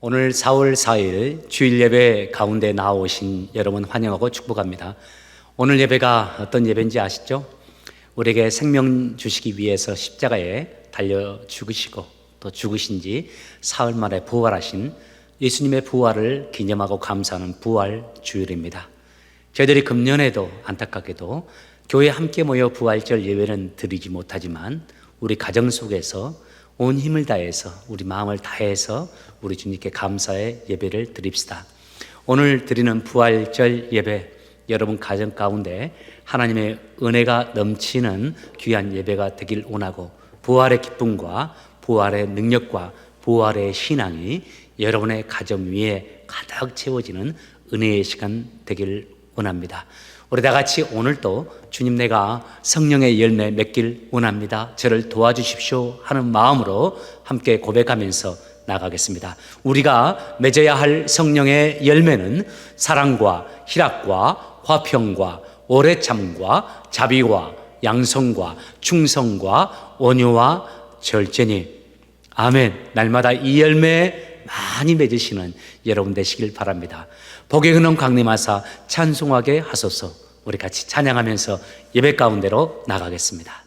오늘 4월 4일 주일 예배 가운데 나오신 여러분 환영하고 축복합니다. 오늘 예배가 어떤 예배인지 아시죠? 우리에게 생명 주시기 위해서 십자가에 달려 죽으시고 또 죽으신 지 사흘 만에 부활하신 예수님의 부활을 기념하고 감사하는 부활 주일입니다. 저희들이 금년에도 안타깝게도 교회에 함께 모여 부활절 예배는 드리지 못하지만 우리 가정 속에서 온 힘을 다해서 우리 마음을 다해서 우리 주님께 감사의 예배를 드립시다. 오늘 드리는 부활절 예배, 여러분 가정 가운데 하나님의 은혜가 넘치는 귀한 예배가 되길 원하고, 부활의 기쁨과 부활의 능력과 부활의 신앙이 여러분의 가정 위에 가득 채워지는 은혜의 시간 되길 원합니다. 우리 다 같이 오늘도 주님, 내가 성령의 열매 맺길 원합니다, 저를 도와주십시오 하는 마음으로 함께 고백하면서 나가겠습니다. 우리가 맺어야 할 성령의 열매는 사랑과 희락과 화평과 오래 참과 자비와 양성과 충성과 온유와 절제니. 아멘. 날마다 이 열매 많이 맺으시는 여러분 되시길 바랍니다. 복의 근원 강림하사 찬송하게 하소서. 우리 같이 찬양하면서 예배 가운데로 나가겠습니다.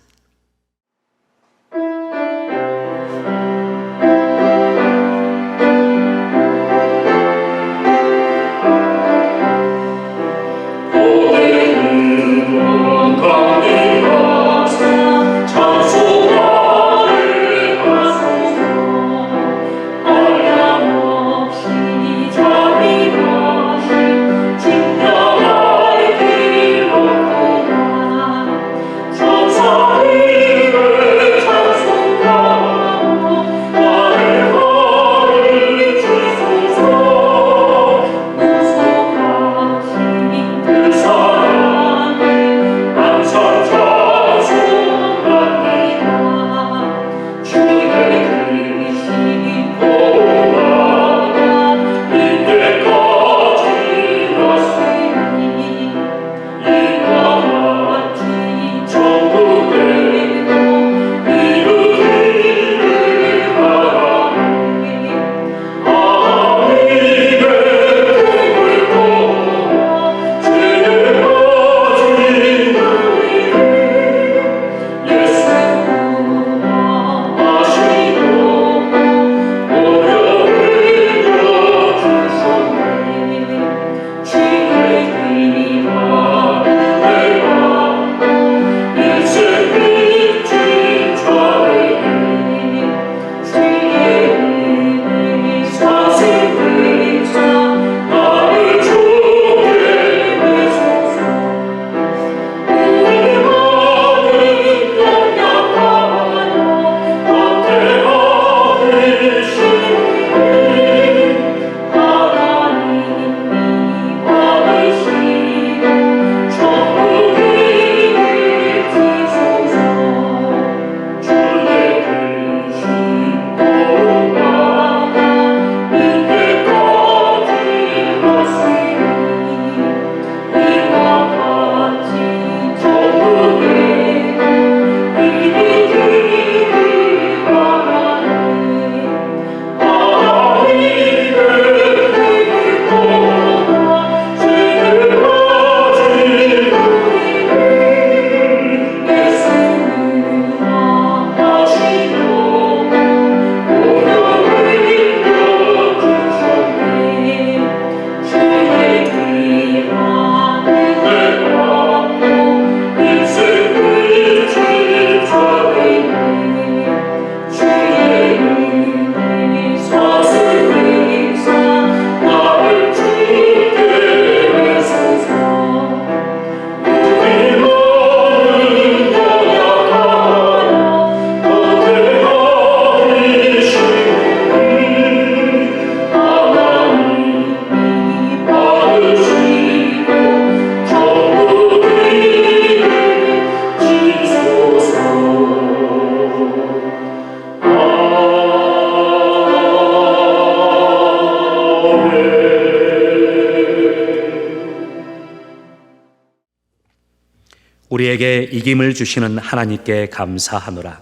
우리에게 이김을 주시는 하나님께 감사하노라.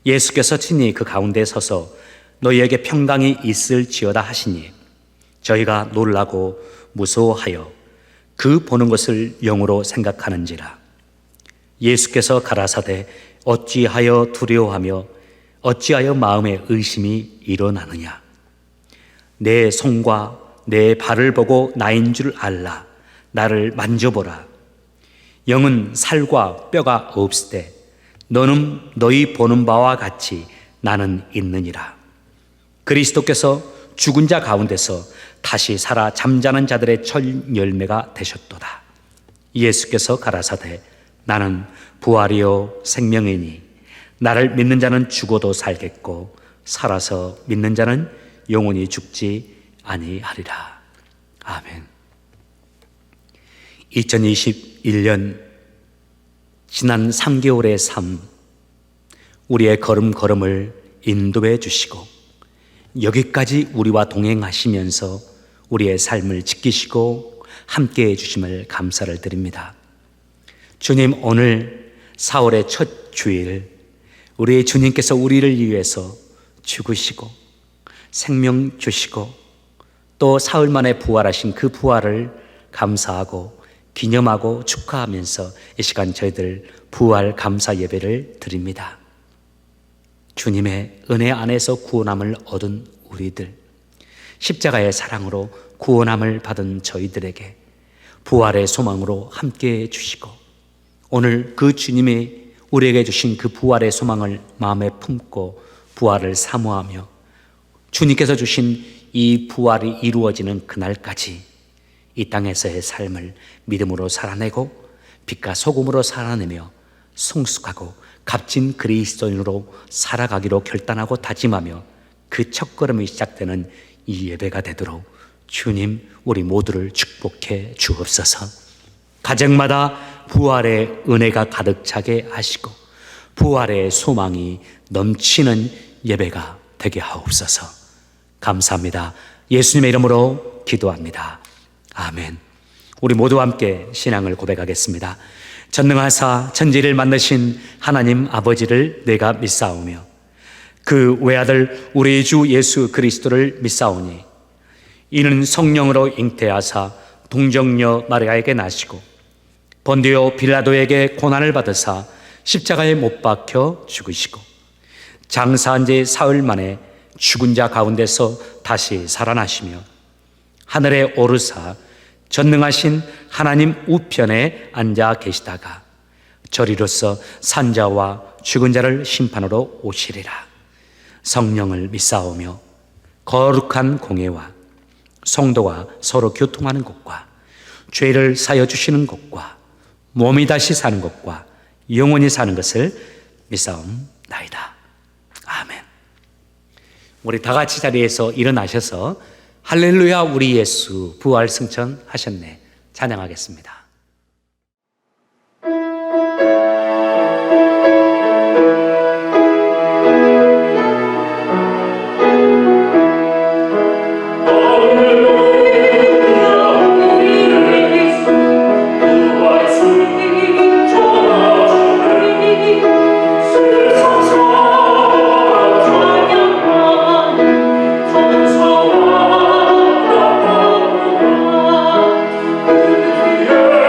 예수께서 친히 그 가운데 서서 너희에게 평강이 있을지어다 하시니 저희가 놀라고 무서워하여 그 보는 것을 영으로 생각하는지라. 예수께서 가라사대 어찌하여 두려워하며 어찌하여 마음에 의심이 일어나느냐. 내 손과 내 발을 보고 나인 줄 알라. 나를 만져보라. 영은 살과 뼈가 없으되 너는 너희 보는 바와 같이 나는 있느니라. 그리스도께서 죽은 자 가운데서 다시 살아 잠자는 자들의 첫 열매가 되셨도다. 예수께서 가라사대 나는 부활이요 생명이니 나를 믿는 자는 죽어도 살겠고 살아서 믿는 자는 영원히 죽지 아니하리라. 아멘. 2021년 지난 3개월의 삶, 우리의 걸음걸음을 인도해 주시고 여기까지 우리와 동행하시면서 우리의 삶을 지키시고 함께해 주심을 감사를 드립니다. 주님, 오늘 4월의 첫 주일, 우리의 주님께서 우리를 위해서 죽으시고 생명 주시고 또 사흘 만에 부활하신 그 부활을 감사하고 기념하고 축하하면서 이 시간 저희들 부활 감사 예배를 드립니다. 주님의 은혜 안에서 구원함을 얻은 우리들, 십자가의 사랑으로 구원함을 받은 저희들에게 부활의 소망으로 함께해 주시고 오늘 그 주님이 우리에게 주신 그 부활의 소망을 마음에 품고 부활을 사모하며 주님께서 주신 이 부활이 이루어지는 그날까지 이 땅에서의 삶을 믿음으로 살아내고 빛과 소금으로 살아내며 성숙하고 값진 그리스도인으로 살아가기로 결단하고 다짐하며 그 첫걸음이 시작되는 이 예배가 되도록 주님 우리 모두를 축복해 주옵소서. 가정마다 부활의 은혜가 가득 차게 하시고 부활의 소망이 넘치는 예배가 되게 하옵소서. 감사합니다. 예수님의 이름으로 기도합니다. 아멘. 우리 모두 함께 신앙을 고백하겠습니다. 전능하사 천지를 만드신 하나님 아버지를 내가 믿사오며 그 외아들 우리 주 예수 그리스도를 믿사오니 이는 성령으로 잉태하사 동정녀 마리아에게 나시고 본디오 빌라도에게 고난을 받으사 십자가에 못 박혀 죽으시고 장사한 지 사흘 만에 죽은 자 가운데서 다시 살아나시며 하늘에 오르사 전능하신 하나님 우편에 앉아 계시다가 저리로서 산자와 죽은 자를 심판으로 오시리라. 성령을 믿사오며 거룩한 공예와 성도가 서로 교통하는 것과 죄를 사여 주시는 것과 몸이 다시 사는 것과 영원히 사는 것을 믿사옵나이다. 아멘. 우리 다 같이 자리에서 일어나셔서 할렐루야 우리 예수 부활 승천 하셨네 찬양하겠습니다. Yeah.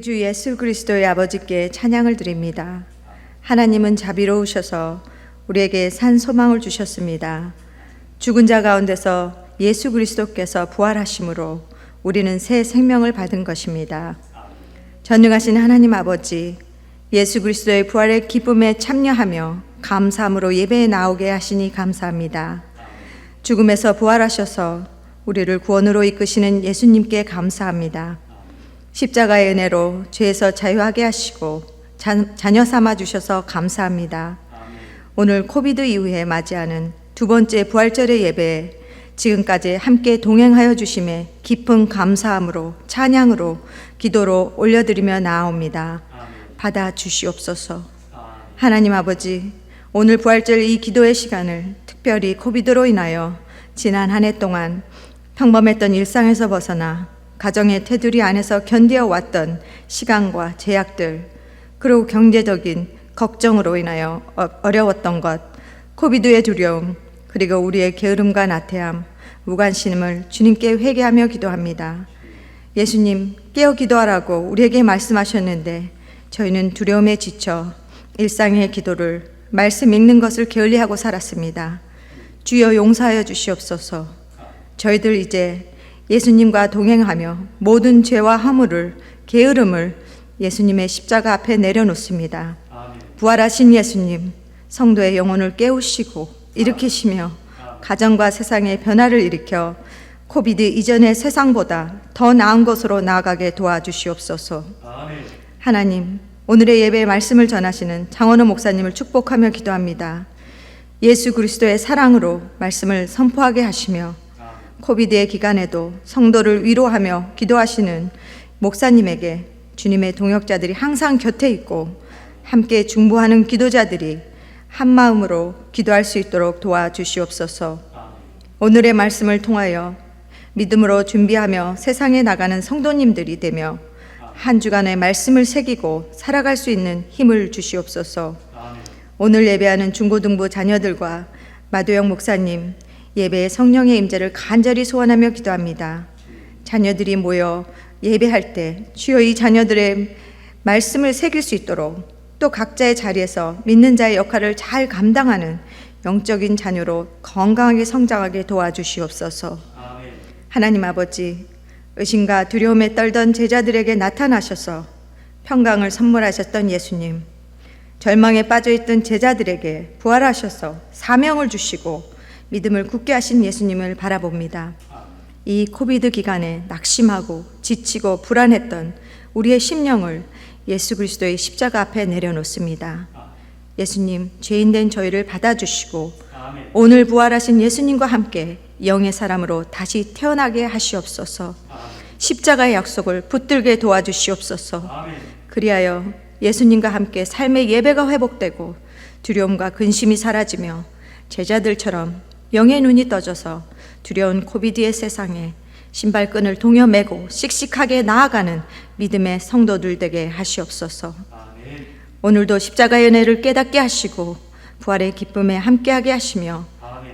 주 예수 그리스도의 아버지께 찬양을 드립니다. 하나님은 자비로우셔서 우리에게 산 소망을 주셨습니다. 죽은 자 가운데서 예수 그리스도께서 부활하심으로 우리는 새 생명을 받은 것입니다. 전능하신 하나님 아버지, 예수 그리스도의 부활의 기쁨에 참여하며 감사함으로 예배에 나오게 하시니 감사합니다. 죽음에서 부활하셔서 우리를 구원으로 이끄시는 예수님께 감사합니다. 십자가의 은혜로 죄에서 자유하게 하시고 자녀 삼아 주셔서 감사합니다. 오늘 코비드 이후에 맞이하는 두 번째 부활절의 예배에 지금까지 함께 동행하여 주심에 깊은 감사함으로 찬양으로 기도로 올려드리며 나아옵니다. 받아 주시옵소서. 하나님 아버지, 오늘 부활절 이 기도의 시간을 특별히 코비드로 인하여 지난 한 해 동안 평범했던 일상에서 벗어나 가정의 테두리 안에서 견디어 왔던 시간과 제약들, 그리고 경제적인 걱정으로 인하여 어려웠던 것, 코비드의 두려움, 그리고 우리의 게으름과 나태함, 무관심을 주님께 회개하며 기도합니다. 예수님, 깨어 기도하라고 우리에게 말씀하셨는데 저희는 두려움에 지쳐 일상의 기도를 말씀 읽는 것을 게을리하고 살았습니다. 주여 용서하여 주시옵소서. 저희들 이제 예수님과 동행하며 모든 죄와 허물을, 게으름을 예수님의 십자가 앞에 내려놓습니다. 부활하신 예수님, 성도의 영혼을 깨우시고 일으키시며 가정과 세상의 변화를 일으켜 코비드 이전의 세상보다 더 나은 것으로 나아가게 도와주시옵소서. 하나님, 오늘의 예배의 말씀을 전하시는 장원호 목사님을 축복하며 기도합니다. 예수 그리스도의 사랑으로 말씀을 선포하게 하시며 코비드의 기간에도 성도를 위로하며 기도하시는 목사님에게 주님의 동역자들이 항상 곁에 있고 함께 중보하는 기도자들이 한 마음으로 기도할 수 있도록 도와주시옵소서. 오늘의 말씀을 통하여 믿음으로 준비하며 세상에 나가는 성도님들이 되며 한 주간의 말씀을 새기고 살아갈 수 있는 힘을 주시옵소서. 오늘 예배하는 중고등부 자녀들과 마도영 목사님, 예배의 성령의 임재를 간절히 소원하며 기도합니다. 자녀들이 모여 예배할 때 주여 이 자녀들의 말씀을 새길 수 있도록 또 각자의 자리에서 믿는 자의 역할을 잘 감당하는 영적인 자녀로 건강하게 성장하게 도와주시옵소서. 하나님 아버지, 의심과 두려움에 떨던 제자들에게 나타나셔서 평강을 선물하셨던 예수님, 절망에 빠져있던 제자들에게 부활하셔서 사명을 주시고 믿음을 굳게 하신 예수님을 바라봅니다. 이 코비드 기간에 낙심하고 지치고 불안했던 우리의 심령을 예수 그리스도의 십자가 앞에 내려놓습니다. 예수님, 죄인된 저희를 받아주시고 오늘 부활하신 예수님과 함께 영의 사람으로 다시 태어나게 하시옵소서. 십자가의 약속을 붙들게 도와주시옵소서. 그리하여 예수님과 함께 삶의 예배가 회복되고 두려움과 근심이 사라지며 제자들처럼 영의 눈이 떠져서 두려운 코비드의 세상에 신발끈을 동여 매고 씩씩하게 나아가는 믿음의 성도들 되게 하시옵소서. 오늘도 십자가의 은혜를 깨닫게 하시고 부활의 기쁨에 함께하게 하시며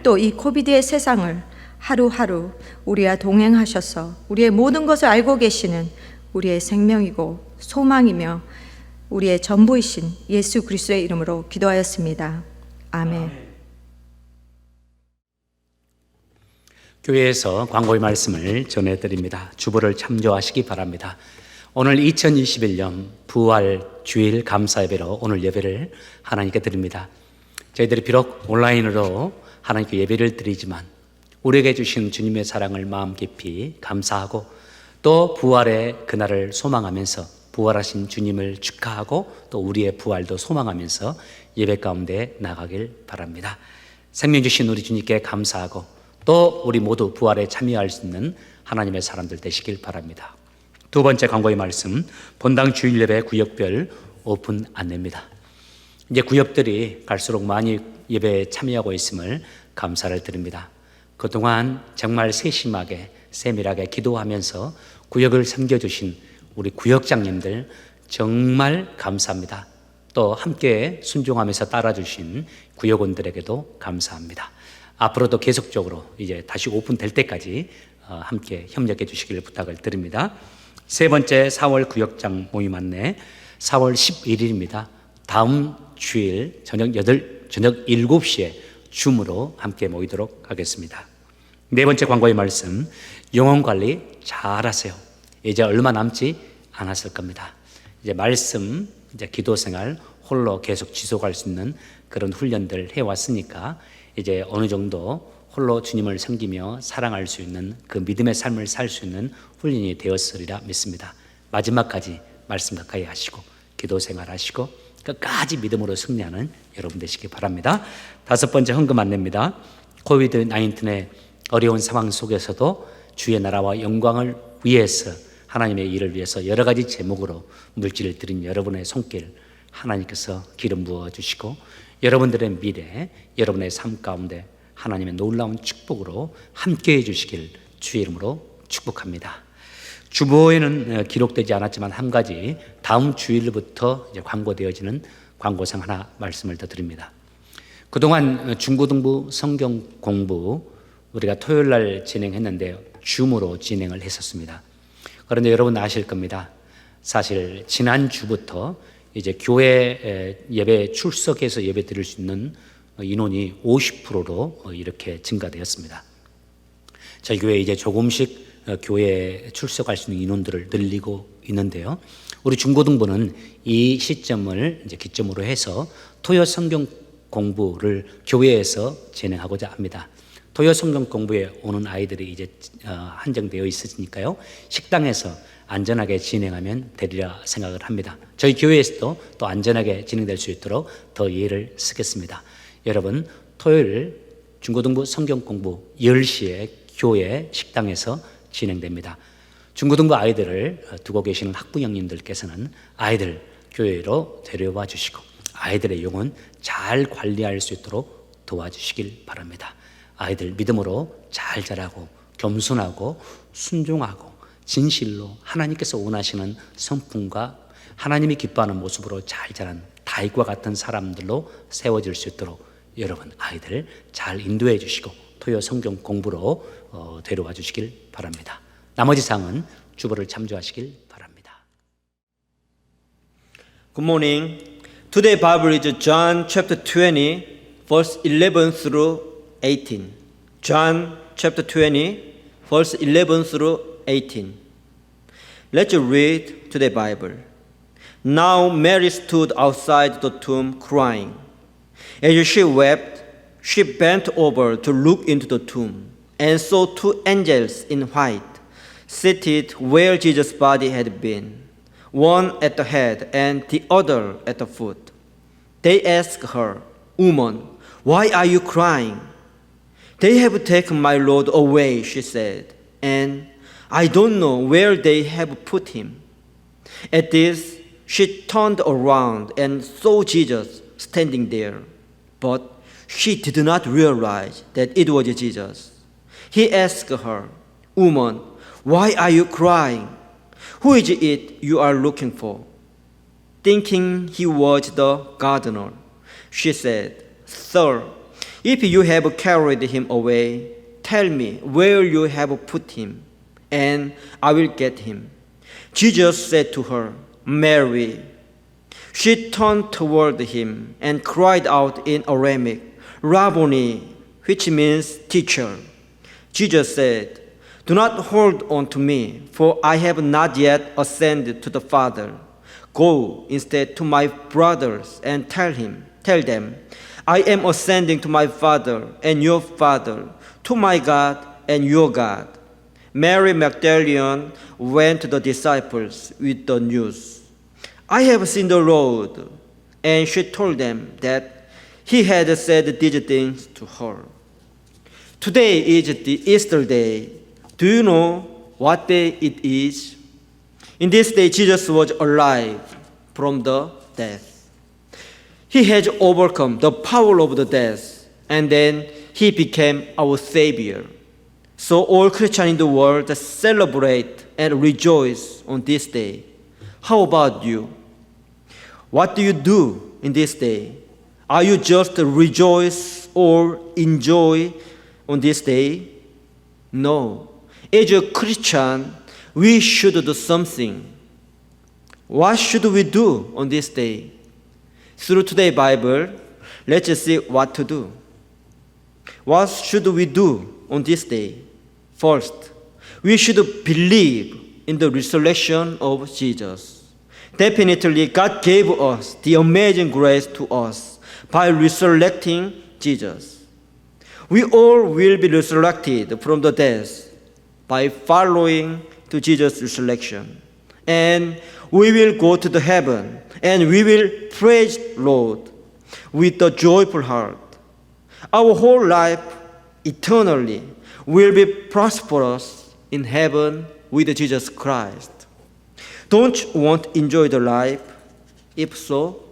또 이 코비드의 세상을 하루하루 우리와 동행하셔서 우리의 모든 것을 알고 계시는 우리의 생명이고 소망이며 우리의 전부이신 예수 그리스도의 이름으로 기도하였습니다. 아멘. 교회에서 광고의 말씀을 전해드립니다. 주보를 참조하시기 바랍니다. 오늘 2021년 부활 주일 감사 예배로 오늘 예배를 하나님께 드립니다. 저희들이 비록 온라인으로 하나님께 예배를 드리지만 우리에게 주신 주님의 사랑을 마음 깊이 감사하고 또 부활의 그날을 소망하면서 부활하신 주님을 축하하고 또 우리의 부활도 소망하면서 예배 가운데 나가길 바랍니다. 생명 주신 우리 주님께 감사하고 또 우리 모두 부활에 참여할 수 있는 하나님의 사람들 되시길 바랍니다. 두 번째 광고의 말씀, 본당 주일 예배 구역별 오픈 안내입니다. 이제 구역들이 갈수록 많이 예배에 참여하고 있음을 감사를 드립니다. 그동안 정말 세심하게 세밀하게 기도하면서 구역을 섬겨주신 우리 구역장님들 정말 감사합니다. 또 함께 순종하면서 따라주신 구역원들에게도 감사합니다. 앞으로도 계속적으로 이제 다시 오픈될 때까지 함께 협력해 주시기를 부탁을 드립니다. 세 번째 4월 구역장 모임 안내 4월 11일입니다. 다음 주일 저녁 7시에 줌으로 함께 모이도록 하겠습니다. 네 번째 광고의 말씀, 영혼 관리 잘하세요. 이제 얼마 남지 않았을 겁니다. 이제 말씀, 이제 기도 생활 홀로 계속 지속할 수 있는 그런 훈련들 해왔으니까 이제 어느 정도 홀로 주님을 섬기며 사랑할 수 있는 그 믿음의 삶을 살 수 있는 훈련이 되었으리라 믿습니다. 마지막까지 말씀 가까이 하시고 기도 생활 하시고 끝까지 믿음으로 승리하는 여러분 되시기 바랍니다. 다섯 번째 헌금 안내입니다. 코비드-19의 어려운 상황 속에서도 주의 나라와 영광을 위해서 하나님의 일을 위해서 여러 가지 제목으로 물질을 드린 여러분의 손길 하나님께서 기름 부어주시고 여러분들의 미래, 여러분의 삶 가운데 하나님의 놀라운 축복으로 함께해 주시길 주의 이름으로 축복합니다. 주보에는 기록되지 않았지만 한 가지 다음 주일부터 이제 광고되어지는 광고상 하나 말씀을 더 드립니다. 그동안 중고등부 성경 공부 우리가 토요일 날 진행했는데요. 줌으로 진행을 했었습니다. 그런데 여러분 아실 겁니다. 사실 지난주부터 이제 교회 예배 출석해서 예배 드릴 수 있는 인원이 50%로 이렇게 증가되었습니다. 저희 교회 이제 조금씩 교회에 출석할 수 있는 인원들을 늘리고 있는데요. 우리 중고등부는 이 시점을 이제 기점으로 해서 토요 성경 공부를 교회에서 진행하고자 합니다. 토요 성경 공부에 오는 아이들이 이제 한정되어 있으니까요. 식당에서 안전하게 진행하면 되리라 생각을 합니다. 저희 교회에서도 또 안전하게 진행될 수 있도록 더 예를 쓰겠습니다. 여러분, 토요일 중고등부 성경 공부 10시에 교회 식당에서 진행됩니다. 중고등부 아이들을 두고 계시는 학부형님들께서는 아이들 교회로 데려와 주시고 아이들의 영혼 잘 관리할 수 있도록 도와주시길 바랍니다. 아이들 믿음으로 잘 자라고 겸손하고 순종하고 진실로 하나님께서 원하시는 성품과 하나님이 기뻐하는 모습으로 잘 자란 다윗과 같은 사람들로 세워질 수 있도록 여러분 아이들 잘 인도해 주시고 토요 성경 공부로 데려와 주시길 바랍니다. 나머지 사항은 주보를 참조하시길 바랍니다. Good morning. Today Bible is John chapter 20 verse 11 through 18. John chapter 20 verse 11 through 18. Let's read today Bible. Now Mary stood outside the tomb crying. As she wept, she bent over to look into the tomb and saw two angels in white seated where Jesus' body had been, one at the head and the other at the foot. They asked her, "Woman, why are you crying?" "They have taken my Lord away," she said, "and I don't know where they have put him." At this, she turned around and saw Jesus standing there, but she did not realize that it was Jesus. He asked her, "Woman, why are you crying? Who is it you are looking for?" Thinking he was the gardener, she said, "Sir, if you have carried him away, tell me where you have put him, and I will get him." Jesus said to her, "Mary." She turned toward him and cried out in Aramaic, "Rabboni," which means teacher. Jesus said, "Do not hold on to me, for I have not yet ascended to the Father. Go instead to my brothers and tell them, I am ascending to my Father and your Father, to my God and your God." Mary Magdalene went to the disciples with the news, "I have seen the Lord," and she told them that he had said these things to her. Today is the Easter day. Do you know what day it is? In this day, Jesus was alive from the dead. He has overcome the power of the death, and then he became our Savior. So all Christians in the world celebrate and rejoice on this day. How about you? What do you do in this day? Are you just rejoice or enjoy on this day? No. As a Christian, we should do something. What should we do on this day? Through today's Bible, let's see what to do. What should we do on this day? First, we should believe in the resurrection of Jesus. Definitely, God gave us the amazing grace to us by resurrecting Jesus. We all will be resurrected from the dead by following to Jesus' resurrection. And we will go to the heaven and we will praise Lord with a joyful heart. Our whole life eternally will be prosperous in heaven with Jesus Christ. Don't you want to enjoy the life? If so,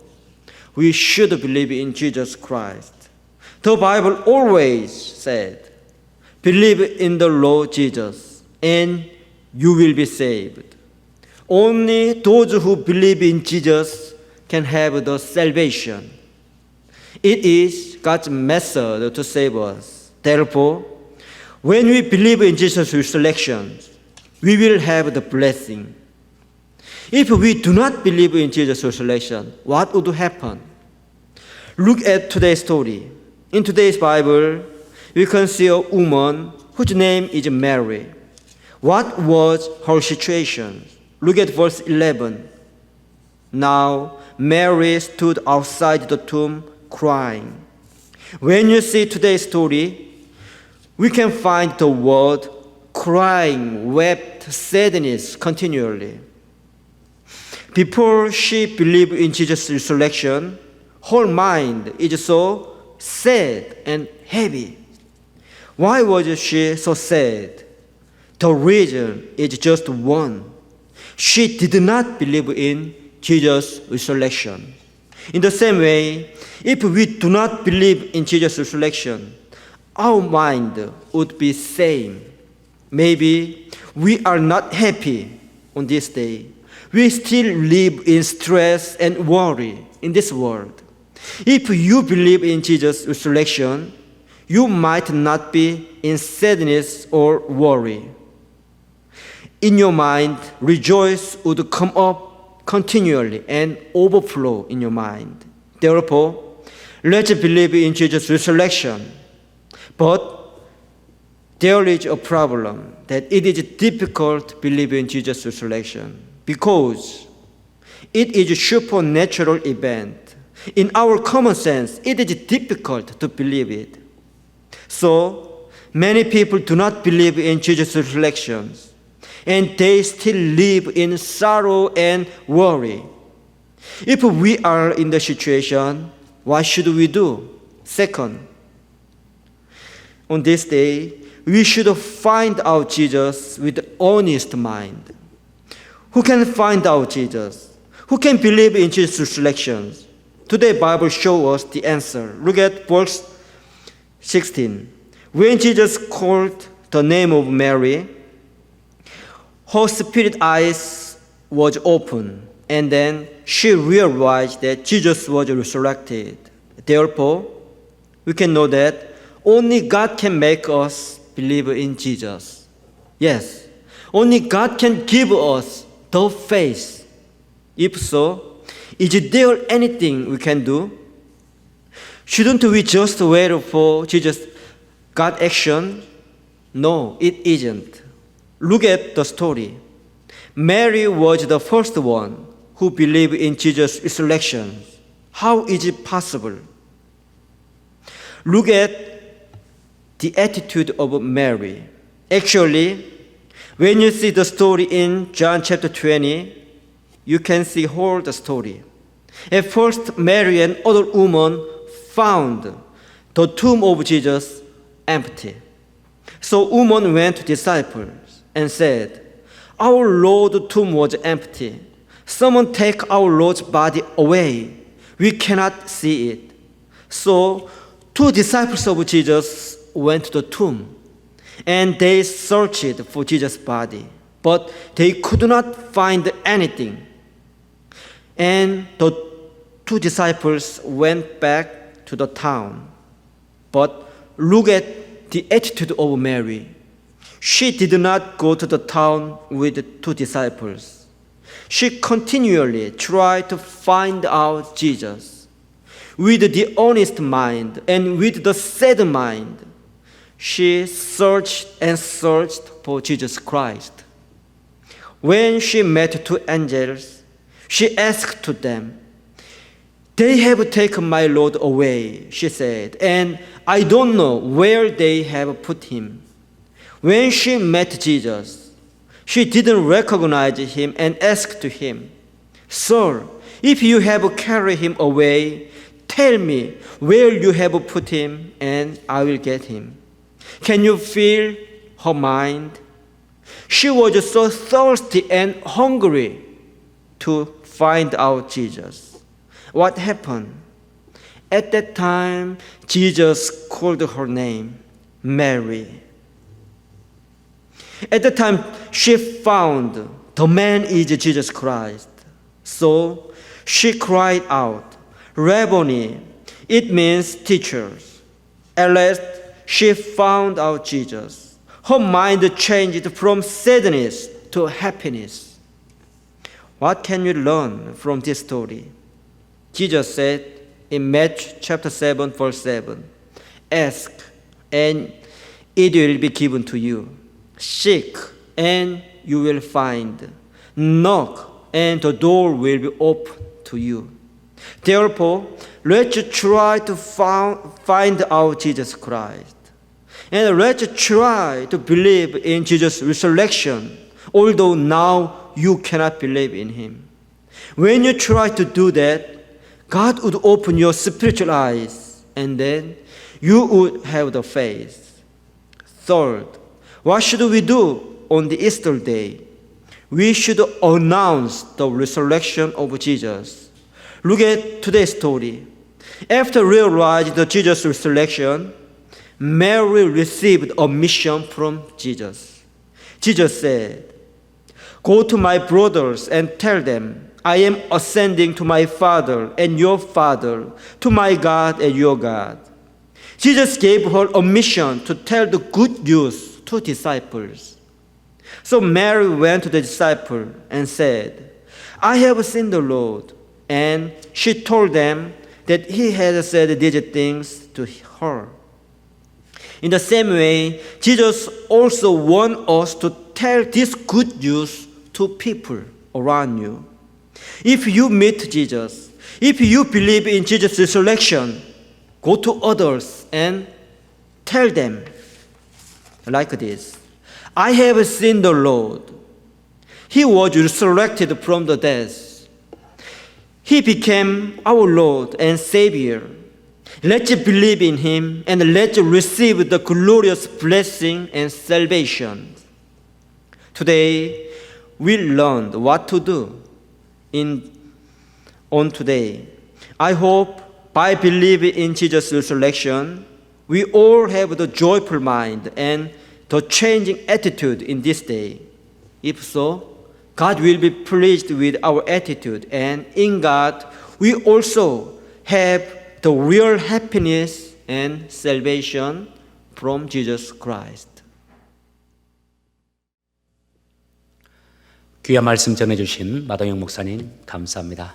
we should believe in Jesus Christ. The Bible always said, believe in the Lord Jesus and you will be saved. Only those who believe in Jesus can have the salvation. It is God's method to save us. Therefore, when we believe in Jesus' resurrection, we will have the blessing. If we do not believe in Jesus' resurrection, what would happen? Look at today's story. In today's Bible, we can see a woman whose name is Mary. What was her situation? Look at verse 11. Now, Mary stood outside the tomb crying. When you see today's story, we can find the word crying, wept, sadness continually. Before she believed in Jesus' resurrection, her mind is so sad and heavy. Why was she so sad? The reason is just one. She did not believe in Jesus' resurrection. In the same way, if we do not believe in Jesus' resurrection, our mind would be same. Maybe we are not happy on this day. We still live in stress and worry in this world. If you believe in Jesus' resurrection, you might not be in sadness or worry. In your mind, rejoice would come up continually and overflow in your mind. Therefore, let's believe in Jesus' resurrection. But there is a problem that it is difficult to believe in Jesus' resurrection because it is a supernatural event. In our common sense, it is difficult to believe it. So, many people do not believe in Jesus' resurrection, and they still live in sorrow and worry. If we are in the situation, what should we do? Second, on this day, we should find out Jesus with honest mind. Who can find out Jesus? Who can believe in Jesus' resurrection? Today, Bible shows us the answer. Look at verse 16. When Jesus called the name of Mary, her spirit eyes was open, and then she realized that Jesus was resurrected. Therefore, we can know that only God can make us believe in Jesus. Yes, only God can give us the faith. If so, is there anything we can do? Shouldn't we just wait for Jesus' God action? No, it isn't. Look at the story. Mary was the first one who believed in Jesus' resurrection. How is it possible? Look at the attitude of Mary. Actually, when you see the story in John chapter 20, you can see whole the story. At first, Mary and other women found the tomb of Jesus empty. So woman went to disciples and said, "Our Lord's tomb was empty. Someone take our Lord's body away. We cannot see it." So two disciples of Jesus went to the tomb, and they searched for Jesus' body, but they could not find anything. And the two disciples went back to the town. But look at the attitude of Mary. she did not go to the town with the two disciples. She continually tried to find out Jesus. With the honest mind and with the sad mind, she searched and searched for Jesus Christ. When she met two angels, she asked to them, "They have taken my Lord away," she said, "and I don't know where they have put him." When she met Jesus, she didn't recognize him and asked him, "Sir, if you have carried him away, tell me where you have put him, and I will get him." Can you feel her mind? She was so thirsty and hungry to find out Jesus. What happened? At that time, Jesus called her name, Mary. At that time, she found the man is Jesus Christ. So she cried out, "Rabboni," it means teachers. At last, she found out Jesus. Her mind changed from sadness to happiness. What can we learn from this story? Jesus said in Matthew chapter 7, verse 7, "Ask, and it will be given to you. Seek, and you will find. Knock, and the door will be opened to you." Therefore, let's try to find out Jesus Christ. And let's try to believe in Jesus' resurrection, although now you cannot believe in him. When you try to do that, God would open your spiritual eyes, and then you would have the faith. Third, what should we do on the Easter day? We should announce the resurrection of Jesus. Look at today's story. After realizing the Jesus' resurrection, Mary received a mission from Jesus. Jesus said, "Go to my brothers and tell them, I am ascending to my Father and your Father, to my God and your God." Jesus gave her a mission to tell the good news to disciples. So Mary went to the disciple and said, "I have seen the Lord." And she told them that he had said these things to her. In the same way, Jesus also wants us to tell this good news to people around you. If you meet Jesus, if you believe in Jesus' resurrection, go to others and tell them like this, "I have seen the Lord. He was resurrected from the dead. He became our Lord and Savior. Let's believe in him and let's receive the glorious blessing and salvation." Today, we learned what to do on today. I hope by believing in Jesus' resurrection, we all have the joyful mind and the changing attitude in this day. If so, God will be pleased with our attitude, and in God, we also have the real happiness and salvation from Jesus Christ. 귀한 말씀 전해주신 마동영 목사님 감사합니다.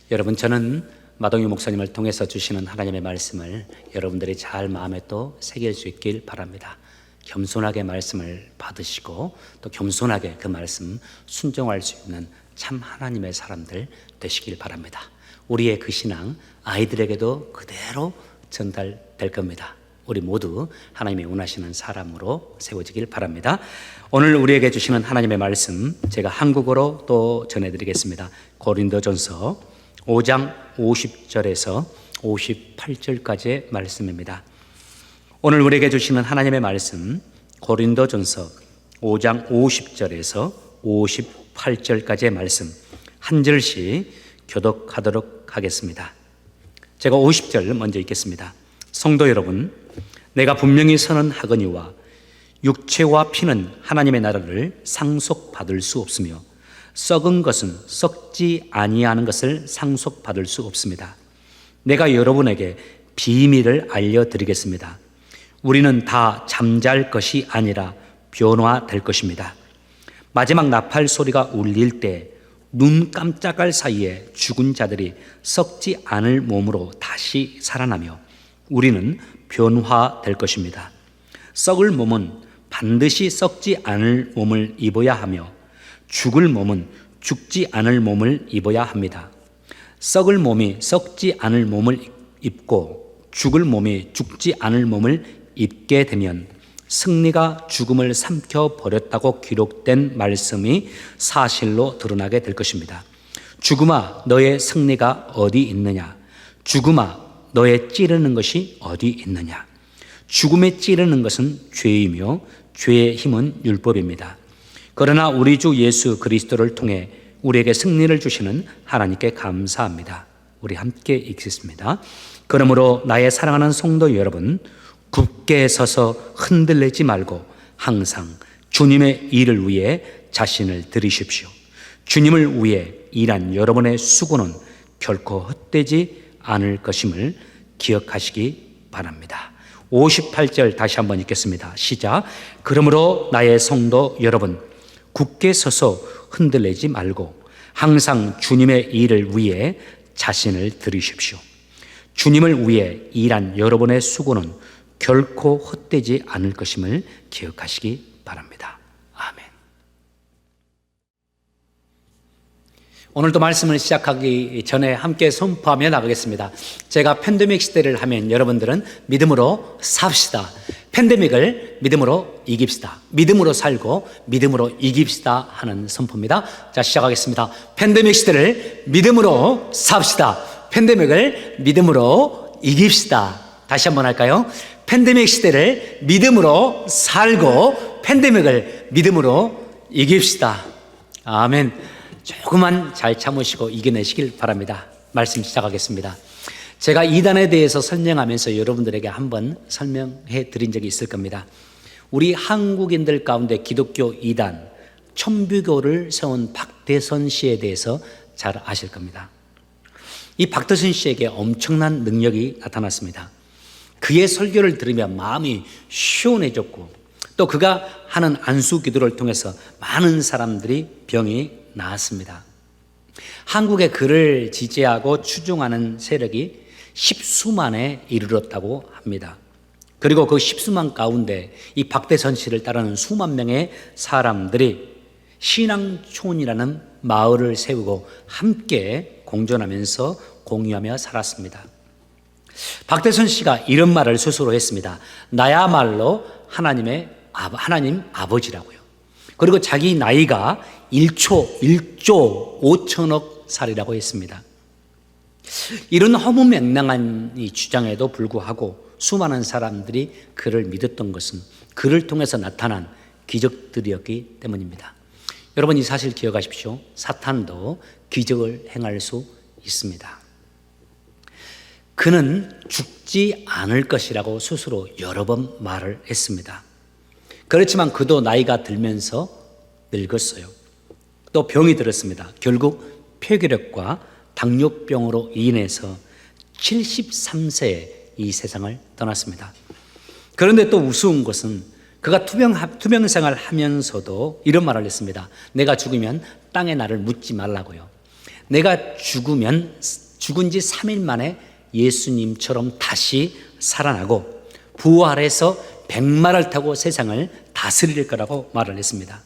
여러분, 저는 마동영 목사님을 통해서 주시는 하나님의 말씀을 여러분들이 잘 마음에 또 새길 수 있길 바랍니다. 겸손하게 말씀을 받으시고 또 겸손하게 그 말씀 순종할 수 있는 참 하나님의 사람들 되시길 바랍니다. 우리의 그 신앙 아이들에게도 그대로 전달될 겁니다. 우리 모두 하나님이 원하시는 사람으로 세워지길 바랍니다. 오늘 우리에게 주시는 하나님의 말씀 제가 한국어로 또 전해드리겠습니다. 고린도전서 5장 50절에서 58절까지의 말씀입니다. 오늘 우리에게 주시는 하나님의 말씀 고린도전서 5장 50절에서 58절까지의 말씀 한 절씩 교독하도록 하겠습니다. 제가 50절 먼저 읽겠습니다. 성도 여러분, 내가 분명히 선언하거니와 육체와 피는 하나님의 나라를 상속받을 수 없으며 썩은 것은 썩지 아니하는 것을 상속받을 수 없습니다. 내가 여러분에게 비밀을 알려드리겠습니다. 우리는 다 잠잘 것이 아니라 변화될 것입니다. 마지막 나팔 소리가 울릴 때 눈 깜짝할 사이에 죽은 자들이 썩지 않을 몸으로 다시 살아나며 우리는 변화될 것입니다. 썩을 몸은 반드시 썩지 않을 몸을 입어야 하며 죽을 몸은 죽지 않을 몸을 입어야 합니다. 썩을 몸이 썩지 않을 몸을 입고 죽을 몸이 죽지 않을 몸을 입게 되면 승리가 죽음을 삼켜버렸다고 기록된 말씀이 사실로 드러나게 될 것입니다. 죽음아, 너의 승리가 어디 있느냐? 죽음아, 너의 찌르는 것이 어디 있느냐? 죽음에 찌르는 것은 죄이며 죄의 힘은 율법입니다. 그러나 우리 주 예수 그리스도를 통해 우리에게 승리를 주시는 하나님께 감사합니다. 우리 함께 읽겠습니다. 그러므로 나의 사랑하는 성도 여러분, 굳게 서서 흔들리지 말고 항상 주님의 일을 위해 자신을 들이십시오. 주님을 위해 일한 여러분의 수고는 결코 헛되지 않을 것임을 기억하시기 바랍니다. 58절 다시 한번 읽겠습니다. 시작. 그러므로 나의 성도 여러분, 굳게 서서 흔들리지 말고 항상 주님의 일을 위해 자신을 들이십시오. 주님을 위해 일한 여러분의 수고는 결코 헛되지 않을 것임을 기억하시기 바랍니다. 아멘. 오늘도 말씀을 시작하기 전에 함께 선포하며 나가겠습니다. 제가 팬데믹 시대를 하면 여러분들은 믿음으로 삽시다. 팬데믹을 믿음으로 이깁시다. 믿음으로 살고 믿음으로 이깁시다 하는 선포입니다. 자, 시작하겠습니다. 팬데믹 시대를 믿음으로 삽시다. 팬데믹을 믿음으로 이깁시다. 다시 한번 할까요? 팬데믹 시대를 믿음으로 살고 팬데믹을 믿음으로 이깁시다. 아멘. 조금만 잘 참으시고 이겨내시길 바랍니다. 말씀 시작하겠습니다. 제가 이단에 대해서 설명하면서 여러분들에게 한번 설명해 드린 적이 있을 겁니다. 우리 한국인들 가운데 기독교 이단 천주교를 세운 박대선 씨에 대해서 잘 아실 겁니다. 이 박대선 씨에게 엄청난 능력이 나타났습니다. 그의 설교를 들으며 마음이 시원해졌고 또 그가 하는 안수 기도를 통해서 많은 사람들이 병이 나았습니다. 한국에 그를 지지하고 추종하는 세력이 십수만에 이르렀다고 합니다. 그리고 그 십수만 가운데 이 박대선 씨를 따르는 수만 명의 사람들이 신앙촌이라는 마을을 세우고 함께 공존하면서 공유하며 살았습니다. 박대선 씨가 이런 말을 스스로 했습니다. 나야말로 하나님 아버지라고요. 그리고 자기 나이가 1조 5천억 살이라고 했습니다. 이런 허무맹랑한 이 주장에도 불구하고 수많은 사람들이 그를 믿었던 것은 그를 통해서 나타난 기적들이었기 때문입니다. 여러분 이 사실 기억하십시오. 사탄도 기적을 행할 수 있습니다. 그는 죽지 않을 것이라고 스스로 여러 번 말을 했습니다. 그렇지만 그도 나이가 들면서 늙었어요. 또 병이 들었습니다. 결국 폐결핵과 당뇨병으로 인해서 73세에 이 세상을 떠났습니다. 그런데 또 우스운 것은 그가 투병 생활을 하면서도 이런 말을 했습니다. 내가 죽으면 땅에 나를 묻지 말라고요. 내가 죽은 지 3일 만에 예수님처럼 다시 살아나고 부활해서 백마를 타고 세상을 다스릴 거라고 말을 했습니다.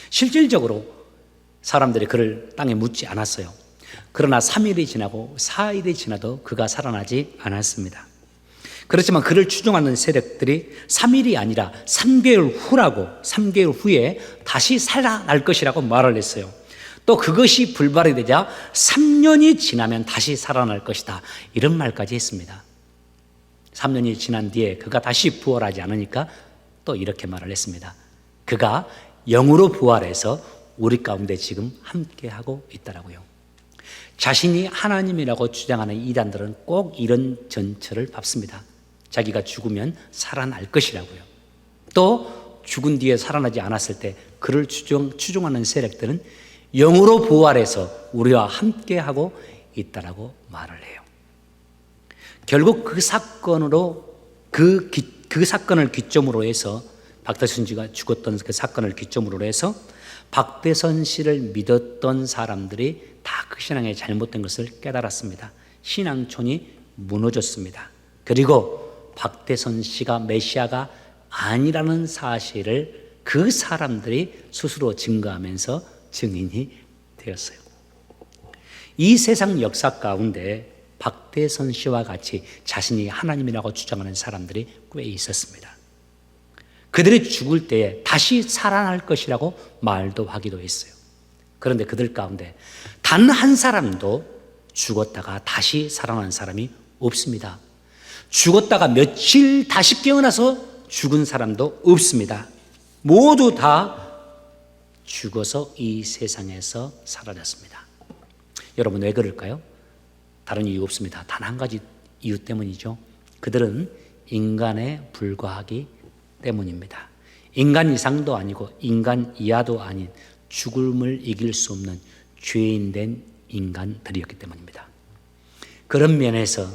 실질적으로 사람들이 그를 땅에 묻지 않았어요. 그러나 3일이 지나고 4일이 지나도 그가 살아나지 않았습니다. 그렇지만 그를 추종하는 세력들이 3일이 아니라 3개월 후에 다시 살아날 것이라고 말을 했어요. 또 그것이 불발이 되자 3년이 지나면 다시 살아날 것이다. 이런 말까지 했습니다. 3년이 지난 뒤에 그가 다시 부활하지 않으니까 또 이렇게 말을 했습니다. 그가 영으로 부활해서 우리 가운데 지금 함께하고 있더라고요. 자신이 하나님이라고 주장하는 이단들은 꼭 이런 전철을 밟습니다. 자기가 죽으면 살아날 것이라고요. 또 죽은 뒤에 살아나지 않았을 때 그를 추종하는 세력들은 영으로 부활해서 우리와 함께하고 있다라고 말을 해요. 결국 그 사건을 기점으로 해서 박대선 씨가 죽었던 그 사건을 기점으로 해서 박대선 씨를 믿었던 사람들이 다 그 신앙에 잘못된 것을 깨달았습니다. 신앙촌이 무너졌습니다. 그리고 박대선 씨가 메시아가 아니라는 사실을 그 사람들이 스스로 증거하면서 증인이 되었어요. 이 세상 역사 가운데 박대선 씨와 같이 자신이 하나님이라고 주장하는 사람들이 꽤 있었습니다. 그들이 죽을 때에 다시 살아날 것이라고 말도 하기도 했어요. 그런데 그들 가운데 단 한 사람도 죽었다가 다시 살아난 사람이 없습니다. 죽었다가 며칠 다시 깨어나서 죽은 사람도 없습니다. 모두 다 죽어서 이 세상에서 사라졌습니다. 여러분, 왜 그럴까요? 다른 이유 없습니다. 단 한 가지 이유 때문이죠. 그들은 인간에 불과하기 때문입니다. 인간 이상도 아니고 인간 이하도 아닌 죽음을 이길 수 없는 죄인된 인간들이었기 때문입니다. 그런 면에서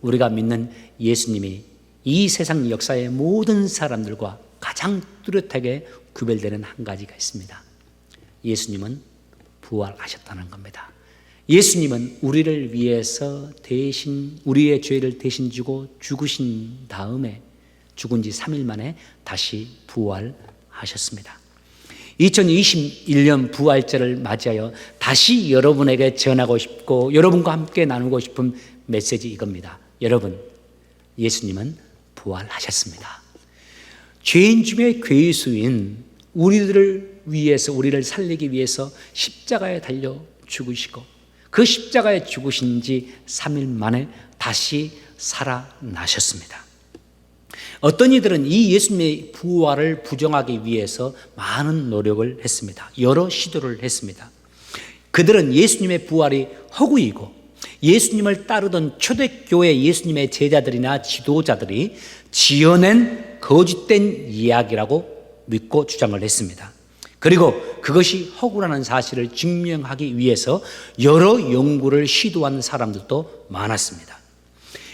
우리가 믿는 예수님이 이 세상 역사의 모든 사람들과 가장 뚜렷하게 구별되는 한 가지가 있습니다. 예수님은 부활하셨다는 겁니다. 예수님은 우리를 위해서 대신, 우리의 죄를 대신 지고 죽으신 다음에 죽은 지 3일 만에 다시 부활하셨습니다. 2021년 부활절을 맞이하여 다시 여러분에게 전하고 싶고 여러분과 함께 나누고 싶은 메시지 이겁니다. 여러분, 예수님은 부활하셨습니다. 죄인 중에 괴수인 우리들을 위해서, 우리를 살리기 위해서 십자가에 달려 죽으시고 그 십자가에 죽으신 지 3일 만에 다시 살아나셨습니다. 어떤 이들은 이 예수님의 부활을 부정하기 위해서 많은 노력을 했습니다. 여러 시도를 했습니다. 그들은 예수님의 부활이 허구이고 예수님을 따르던 초대교회 예수님의 제자들이나 지도자들이 지어낸 거짓된 이야기라고 믿고 주장을 했습니다. 그리고 그것이 허구라는 사실을 증명하기 위해서 여러 연구를 시도한 사람들도 많았습니다.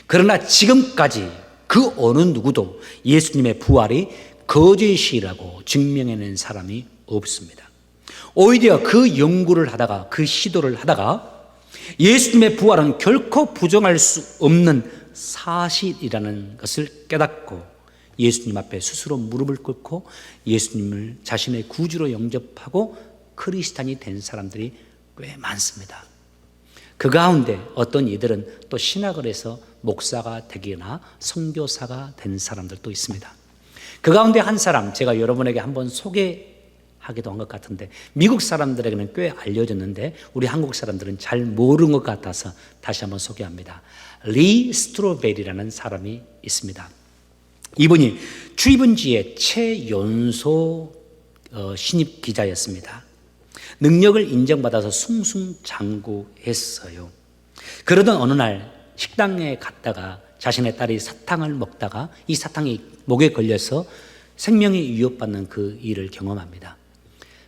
그러나 지금까지 그 어느 누구도 예수님의 부활이 거짓이라고 증명해낸 사람이 없습니다. 오히려 그 연구를 하다가, 그 시도를 하다가 예수님의 부활은 결코 부정할 수 없는 사실이라는 것을 깨닫고 예수님 앞에 스스로 무릎을 꿇고 예수님을 자신의 구주로 영접하고 크리스찬이 된 사람들이 꽤 많습니다. 그 가운데 어떤 이들은 또 신학을 해서 목사가 되거나 선교사가 된 사람들도 있습니다. 그 가운데 한 사람, 제가 여러분에게 한번 소개하기도 한 것 같은데 미국 사람들에게는 꽤 알려졌는데 우리 한국 사람들은 잘 모르는 것 같아서 다시 한번 소개합니다. 리 스트로벨이라는 사람이 있습니다. 이분이 출입은지의 최연소 신입 기자였습니다. 능력을 인정받아서 승승장구했어요. 그러던 어느 날 식당에 갔다가 자신의 딸이 사탕을 먹다가 이 사탕이 목에 걸려서 생명이 위협받는 그 일을 경험합니다.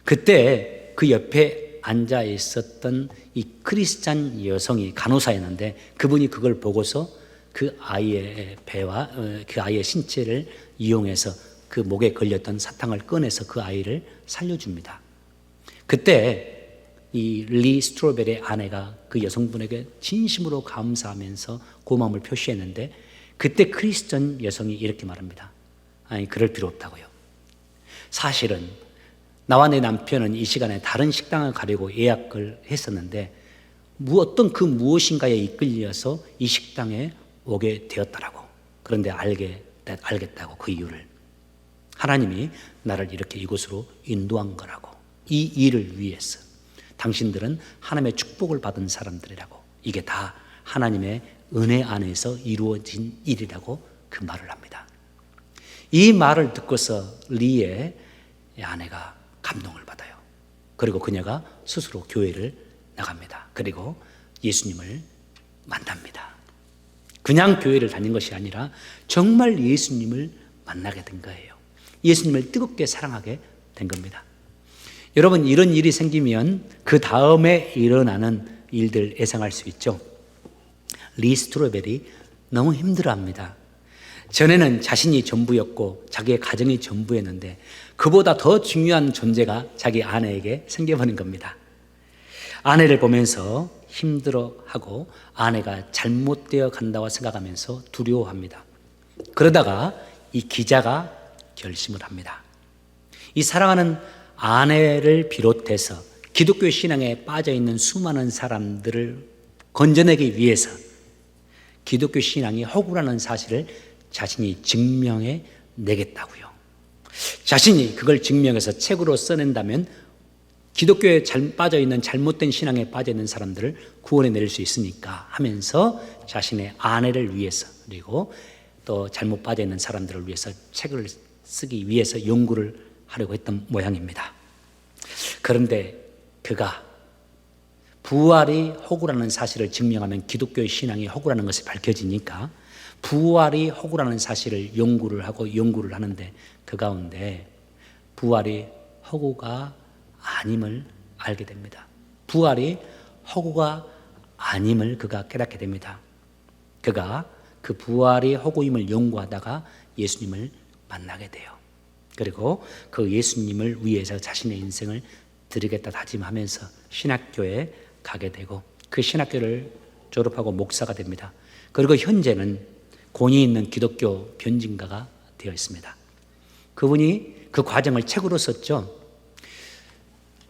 그때 그 옆에 앉아 있었던 이 크리스찬 여성이 간호사였는데 그분이 그걸 보고서 그 아이의 배와 그 아이의 신체를 이용해서 그 목에 걸렸던 사탕을 꺼내서 그 아이를 살려줍니다. 그때 이 리 스트로벨의 아내가 그 여성분에게 진심으로 감사하면서 고마움을 표시했는데 그때 크리스천 여성이 이렇게 말합니다. 아니, 그럴 필요 없다고요. 사실은 나와 내 남편은 이 시간에 다른 식당을 가려고 예약을 했었는데 어떤 그 무엇인가에 이끌려서 이 식당에 오게 되었더라고. 그런데 알겠다고 그 이유를. 하나님이 나를 이렇게 이곳으로 인도한 거라고. 이 일을 위해서. 당신들은 하나님의 축복을 받은 사람들이라고. 이게 다 하나님의 은혜 안에서 이루어진 일이라고 그 말을 합니다. 이 말을 듣고서 리의 아내가 감동을 받아요. 그리고 그녀가 스스로 교회를 나갑니다. 그리고 예수님을 만납니다. 그냥 교회를 다닌 것이 아니라 정말 예수님을 만나게 된 거예요. 예수님을 뜨겁게 사랑하게 된 겁니다. 여러분, 이런 일이 생기면 그 다음에 일어나는 일들 예상할 수 있죠. 리 스트로벨이 너무 힘들어합니다. 전에는 자신이 전부였고 자기의 가정이 전부였는데 그보다 더 중요한 존재가 자기 아내에게 생겨버린 겁니다. 아내를 보면서 힘들어하고 아내가 잘못되어 간다고 생각하면서 두려워합니다. 그러다가 이 기자가 결심을 합니다. 이 사랑하는 아내를 비롯해서 기독교 신앙에 빠져있는 수많은 사람들을 건져내기 위해서 기독교 신앙이 허구라는 사실을 자신이 증명해 내겠다고요. 자신이 그걸 증명해서 책으로 써낸다면 기독교에 빠져있는 잘못된 신앙에 빠져있는 사람들을 구원해 낼 수 있으니까 하면서 자신의 아내를 위해서 그리고 또 잘못 빠져있는 사람들을 위해서 책을 쓰기 위해서 연구를 하려고 했던 모양입니다. 그런데 그가 부활이 허구라는 사실을 증명하면 기독교의 신앙이 허구라는 것이 밝혀지니까 부활이 허구라는 사실을 연구를 하는데 그 가운데 부활이 허구가 아님을 알게 됩니다. 부활이 허구가 아님을 그가 깨닫게 됩니다. 그가 그 부활이 허구임을 연구하다가 예수님을 만나게 돼요. 그리고 그 예수님을 위해서 자신의 인생을 드리겠다 다짐하면서 신학교에 가게 되고 그 신학교를 졸업하고 목사가 됩니다. 그리고 현재는 권위 있는 기독교 변증가가 되어 있습니다. 그분이 그 과정을 책으로 썼죠.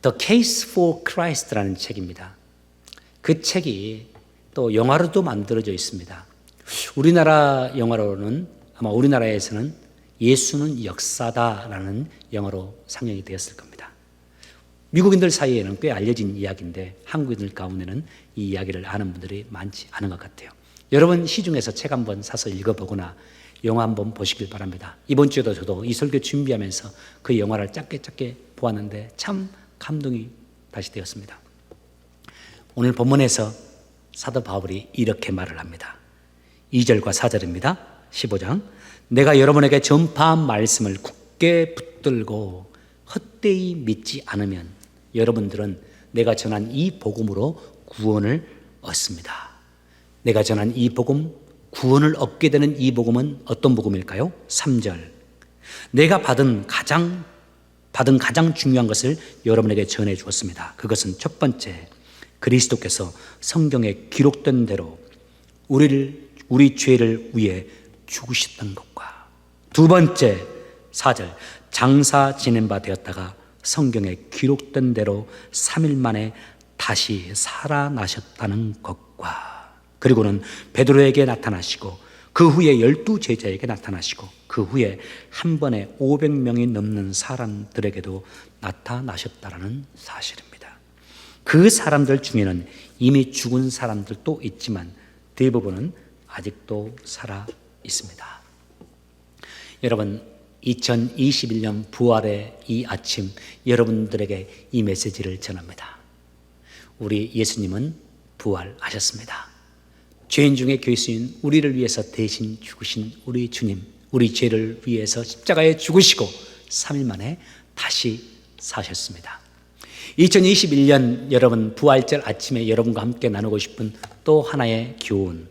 The Case for Christ라는 책입니다. 그 책이 또 영화로도 만들어져 있습니다. 우리나라 영화로는 아마 우리나라에서는 예수는 역사다라는 영화로 상영이 되었을 겁니다. 미국인들 사이에는 꽤 알려진 이야기인데 한국인들 가운데는 이 이야기를 아는 분들이 많지 않은 것 같아요. 여러분 시중에서 책 한번 사서 읽어보거나 영화 한번 보시길 바랍니다. 이번 주에도 저도 이 설교 준비하면서 그 영화를 짧게 보았는데 참 감동이 다시 되었습니다. 오늘 본문에서 사도 바울이 이렇게 말을 합니다. 2절과 4절입니다. 15장 내가 여러분에게 전파한 말씀을 굳게 붙들고 헛되이 믿지 않으면 여러분들은 내가 전한 이 복음으로 구원을 얻습니다. 내가 전한 이 복음, 구원을 얻게 되는 이 복음은 어떤 복음일까요? 3절 내가 받은 가장 중요한 것을 여러분에게 전해 주었습니다. 그것은 첫 번째, 그리스도께서 성경에 기록된 대로 우리 죄를 위해 죽으셨던 것과 두 번째, 4절 장사 지낸 바 되었다가 성경에 기록된 대로 3일 만에 다시 살아나셨다는 것과 그리고는 베드로에게 나타나시고 그 후에 12제자에게 나타나시고 그 후에 한 번에 500명이 넘는 사람들에게도 나타나셨다는 사실입니다. 그 사람들 중에는 이미 죽은 사람들도 있지만 대부분은 아직도 살아 있습니다. 여러분 2021년 부활의 이 아침 여러분들에게 이 메시지를 전합니다. 우리 예수님은 부활하셨습니다. 죄인 중에 괴수인 우리를 위해서 대신 죽으신 우리 주님, 우리 죄를 위해서 십자가에 죽으시고 3일 만에 다시 사셨습니다. 2021년 여러분 부활절 아침에 여러분과 함께 나누고 싶은 또 하나의 교훈,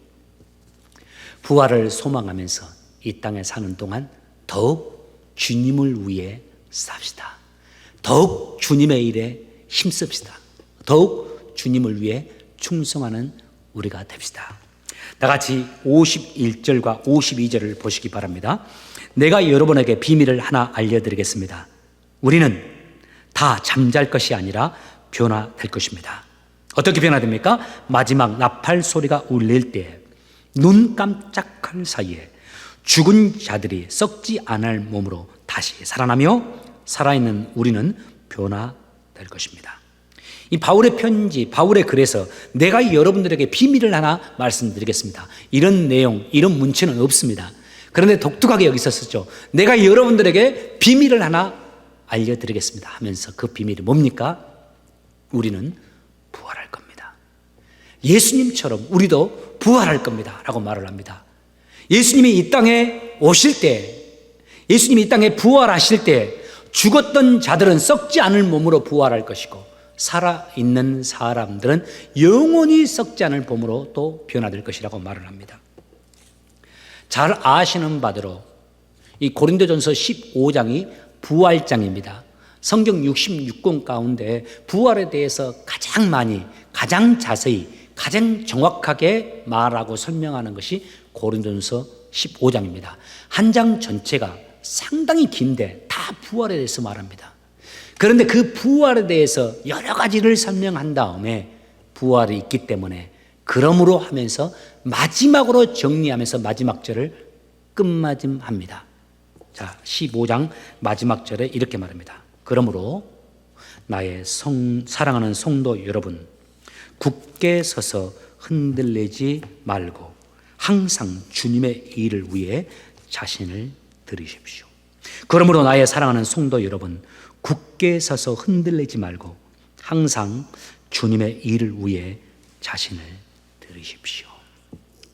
부활을 소망하면서 이 땅에 사는 동안 더욱 주님을 위해 삽시다. 더욱 주님의 일에 힘씁시다. 더욱 주님을 위해 충성하는 우리가 됩시다. 다 같이 51절과 52절을 보시기 바랍니다. 내가 여러분에게 비밀을 하나 알려드리겠습니다. 우리는 다 잠잘 것이 아니라 변화될 것입니다. 어떻게 변화됩니까? 마지막 나팔 소리가 울릴 때 눈 깜짝할 사이에 죽은 자들이 썩지 않을 몸으로 다시 살아나며 살아있는 우리는 변화될 것입니다. 이 바울의 편지, 바울의 글에서 내가 여러분들에게 비밀을 하나 말씀드리겠습니다. 이런 내용, 이런 문체는 없습니다. 그런데 독특하게 여기서 썼죠. 내가 여러분들에게 비밀을 하나 알려드리겠습니다 하면서 그 비밀이 뭡니까? 우리는 부활할 겁니다. 예수님처럼 우리도 부활할 겁니다 라고 말을 합니다. 예수님이 이 땅에 오실 때, 예수님이 이 땅에 부활하실 때 죽었던 자들은 썩지 않을 몸으로 부활할 것이고 살아있는 사람들은 영원히 썩지 않을 몸으로 또 변화될 것이라고 말을 합니다. 잘 아시는 바대로 이 고린도전서 15장이 부활장입니다. 성경 66권 가운데 부활에 대해서 가장 많이, 가장 자세히, 가장 정확하게 말하고 설명하는 것이 고린도전서 15장입니다. 한 장 전체가 상당히 긴데 다 부활에 대해서 말합니다. 그런데 그 부활에 대해서 여러 가지를 설명한 다음에 부활이 있기 때문에 그러므로 하면서 마지막으로 정리하면서 마지막 절을 끝마짐합니다. 자, 15장 마지막 절에 이렇게 말합니다. 그러므로 나의 사랑하는 성도 여러분, 굳게 서서 흔들리지 말고 항상 주님의 일을 위해 자신을 드리십시오. 그러므로 나의 사랑하는 성도 여러분, 굳게 서서 흔들리지 말고 항상 주님의 일을 위해 자신을 드리십시오.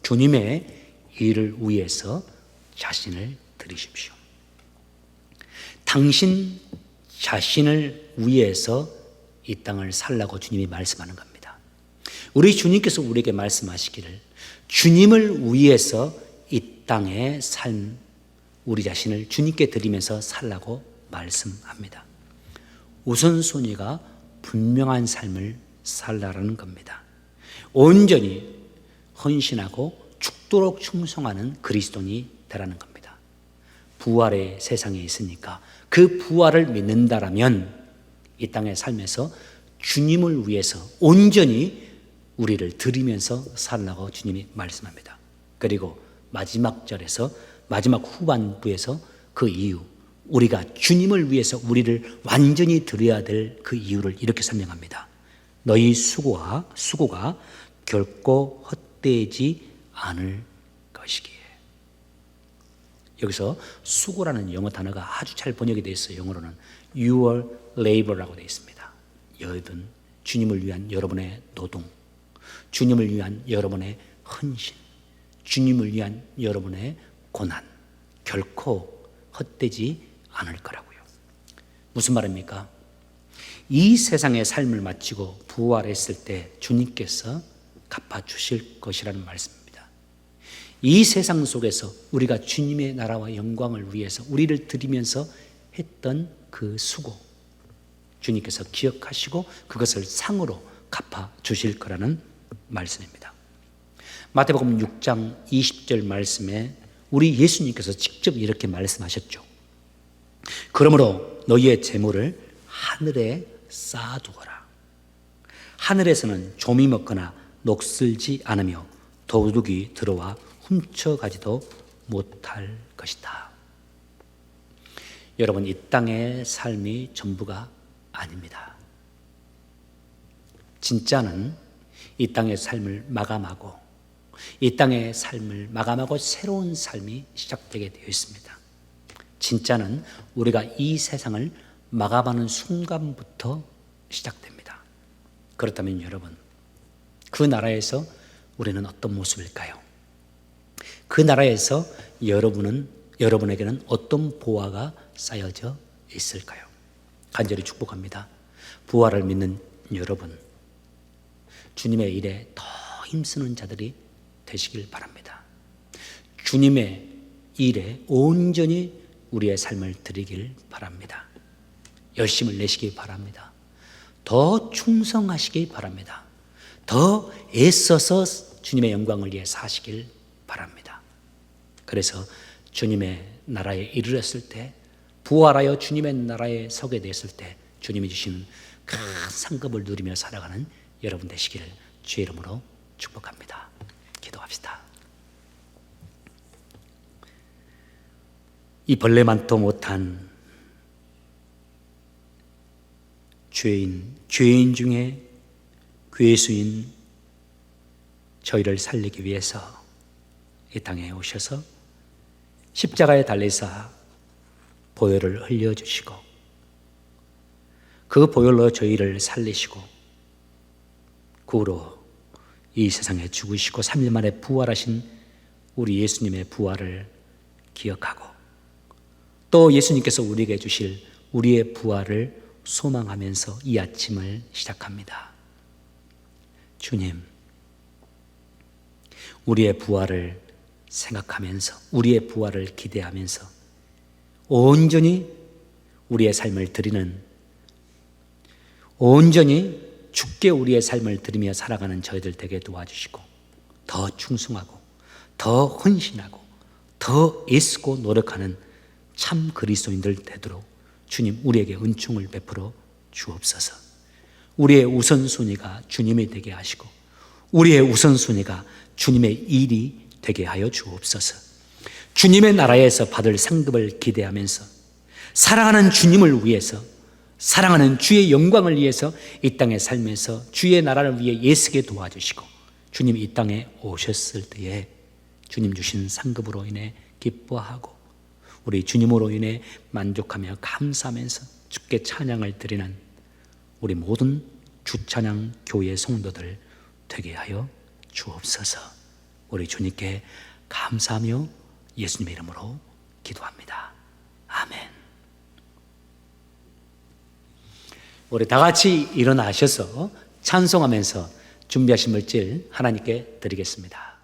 주님의 일을 위해서 자신을 드리십시오. 당신 자신을 위해서 이 땅을 살라고 주님이 말씀하는 겁니다. 우리 주님께서 우리에게 말씀하시기를 주님을 위해서 이 땅의 삶, 우리 자신을 주님께 드리면서 살라고 말씀합니다. 우선순위가 분명한 삶을 살라라는 겁니다. 온전히 헌신하고 죽도록 충성하는 그리스도인이 되라는 겁니다. 부활의 세상에 있으니까 그 부활을 믿는다라면 이 땅의 삶에서 주님을 위해서 온전히 우리를 드리면서 살라고 주님이 말씀합니다. 그리고 마지막 절에서 마지막 후반부에서 그 이유, 우리가 주님을 위해서 우리를 완전히 드려야 될 그 이유를 이렇게 설명합니다. 너희 수고가 결코 헛되지 않을 것이기에. 여기서 수고라는 영어 단어가 아주 잘 번역이 되어 있어요. 영어로는 your labor라고 되어 있습니다. 여러분, 주님을 위한 여러분의 노동, 주님을 위한 여러분의 헌신, 주님을 위한 여러분의 고난 결코 헛되지 않을 거라고요. 무슨 말입니까? 이 세상의 삶을 마치고 부활했을 때 주님께서 갚아주실 것이라는 말씀입니다. 이 세상 속에서 우리가 주님의 나라와 영광을 위해서 우리를 드리면서 했던 그 수고, 주님께서 기억하시고 그것을 상으로 갚아주실 거라는 말씀입니다. 마태복음 6장 20절 말씀에 우리 예수님께서 직접 이렇게 말씀하셨죠. 그러므로 너희의 재물을 하늘에 쌓아두거라. 하늘에서는 좀이 먹거나 녹슬지 않으며 도둑이 들어와 훔쳐가지도 못할 것이다. 여러분, 이 땅의 삶이 전부가 아닙니다. 진짜는 이 땅의 삶을 마감하고 이 땅의 삶을 마감하고 새로운 삶이 시작되게 되어 있습니다. 진짜는 우리가 이 세상을 마감하는 순간부터 시작됩니다. 그렇다면 여러분, 그 나라에서 우리는 어떤 모습일까요? 그 나라에서 여러분에게는 어떤 보화가 쌓여져 있을까요? 간절히 축복합니다. 부활을 믿는 여러분, 주님의 일에 더 힘쓰는 자들이 되시길 바랍니다. 주님의 일에 온전히 우리의 삶을 드리길 바랍니다. 열심을 내시기 바랍니다. 더 충성하시기 바랍니다. 더 애써서 주님의 영광을 위해 사시길 바랍니다. 그래서 주님의 나라에 이르렀을 때, 부활하여 주님의 나라에 서게 됐을 때 주님이 주시는 큰 상급을 누리며 살아가는 여러분 되시기를 주의 이름으로 축복합니다. 기도합시다. 이 벌레만도 못한 죄인 중에 괴수인 저희를 살리기 위해서 이 땅에 오셔서 십자가에 달리사 보혈을 흘려주시고 그 보혈로 저희를 살리시고 그 후로 이 세상에 죽으시고 3일 만에 부활하신 우리 예수님의 부활을 기억하고 또 예수님께서 우리에게 주실 우리의 부활을 소망하면서 이 아침을 시작합니다. 주님, 우리의 부활을 생각하면서 우리의 부활을 기대하면서 온전히 우리의 삶을 드리는, 온전히 주께 우리의 삶을 드리며 살아가는 저희들 되게 도와주시고 더 충성하고 더 헌신하고 더 애쓰고 노력하는 참 그리스도인들 되도록 주님 우리에게 은총을 베풀어 주옵소서. 우리의 우선순위가 주님이 되게 하시고 우리의 우선순위가 주님의 일이 되게 하여 주옵소서. 주님의 나라에서 받을 상급을 기대하면서 사랑하는 주님을 위해서, 사랑하는 주의 영광을 위해서 이 땅에 살면서 주의 나라를 위해 애쓰게 도와주시고 주님 이 땅에 오셨을 때에 주님 주신 상급으로 인해 기뻐하고 우리 주님으로 인해 만족하며 감사하면서 주께 찬양을 드리는 우리 모든 주찬양 교회 성도들 되게 하여 주옵소서. 우리 주님께 감사하며 예수님의 이름으로 기도합니다. 아멘. 우리 다 같이 일어나셔서 찬송하면서 준비하신 물질 하나님께 드리겠습니다.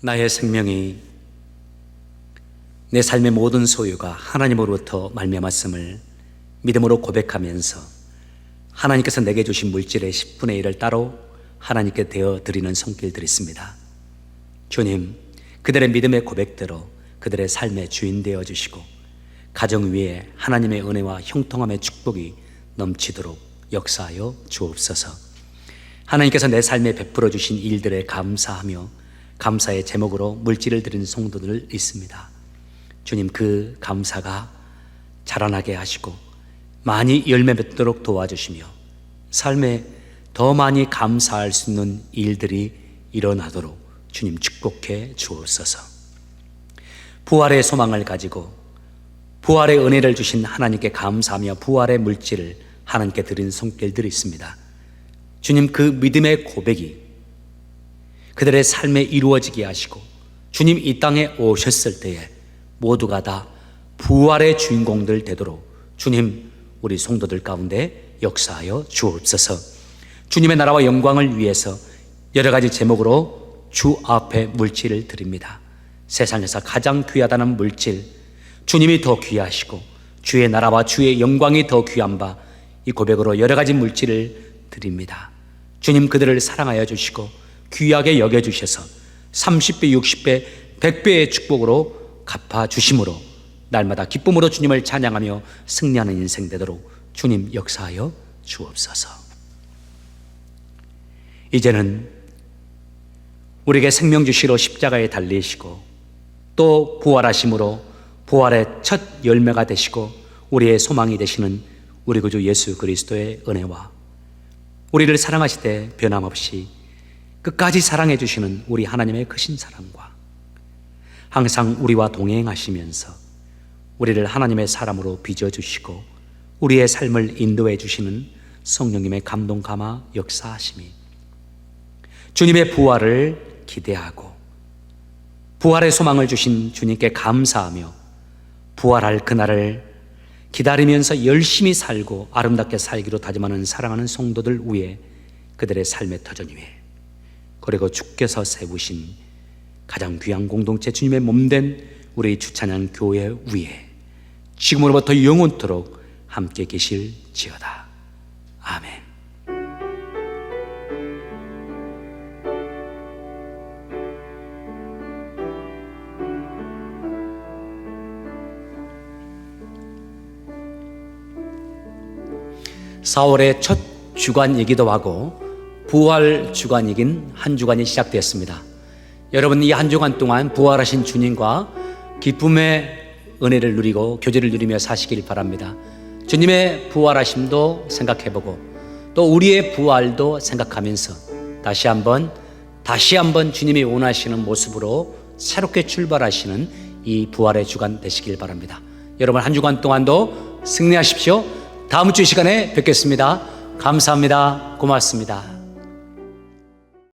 나의 생명이 내 삶의 모든 소유가 하나님으로부터 말미암았음을 믿음으로 고백하면서 하나님께서 내게 주신 물질의 10분의 1을 따로 하나님께 되어 드리는 손길들이 있습니다. 주님, 그들의 믿음의 고백대로 그들의 삶의 주인 되어 주시고 가정 위에 하나님의 은혜와 형통함의 축복이 넘치도록 역사하여 주옵소서. 하나님께서 내 삶에 베풀어 주신 일들에 감사하며 감사의 제목으로 물질을 드리는 성도들 있습니다. 주님, 그 감사가 자라나게 하시고 많이 열매 맺도록 도와주시며 삶에 더 많이 감사할 수 있는 일들이 일어나도록 주님 축복해 주옵소서. 부활의 소망을 가지고 부활의 은혜를 주신 하나님께 감사하며 부활의 물질을 하나님께 드리는 손길들이 있습니다. 주님, 그 믿음의 고백이 그들의 삶에 이루어지게 하시고 주님 이 땅에 오셨을 때에 모두가 다 부활의 주인공들 되도록 주님 우리 성도들 가운데 역사하여 주옵소서. 주님의 나라와 영광을 위해서 여러 가지 제목으로 주 앞에 물질을 드립니다. 세상에서 가장 귀하다는 물질, 주님이 더 귀하시고 주의 나라와 주의 영광이 더 귀한 바, 이 고백으로 여러 가지 물질을 드립니다. 주님 그들을 사랑하여 주시고 귀하게 여겨주셔서 30배, 60배, 100배의 축복으로 갚아주심으로 날마다 기쁨으로 주님을 찬양하며 승리하는 인생 되도록 주님 역사하여 주옵소서. 이제는 우리에게 생명 주시러 십자가에 달리시고 또 부활하심으로 부활의 첫 열매가 되시고 우리의 소망이 되시는 우리 구주 예수 그리스도의 은혜와 우리를 사랑하시되 변함없이 끝까지 사랑해 주시는 우리 하나님의 크신 사랑과 항상 우리와 동행하시면서 우리를 하나님의 사람으로 빚어주시고 우리의 삶을 인도해 주시는 성령님의 감동 감화 역사하심이 주님의 부활을 기대하고 부활의 소망을 주신 주님께 감사하며 부활할 그날을 기다리면서 열심히 살고 아름답게 살기로 다짐하는 사랑하는 성도들 위에 그들의 삶의 터전 위에 그리고 주께서 세우신 가장 귀한 공동체 주님의 몸된 우리 주찬양 교회 위에 지금으로부터 영원토록 함께 계실지어다. 아멘. (4월의) 첫 주간이기도 하고 부활 주간이긴 한 주간이 시작되었습니다. 여러분 이 한 주간 동안 부활하신 주님과 기쁨의 은혜를 누리고 교제를 누리며 사시길 바랍니다. 주님의 부활하심도 생각해보고 또 우리의 부활도 생각하면서 다시 한번 주님이 원하시는 모습으로 새롭게 출발하시는 이 부활의 주간 되시길 바랍니다. 여러분 한 주간 동안도 승리하십시오. 다음 주 이 시간에 뵙겠습니다. 감사합니다. 고맙습니다.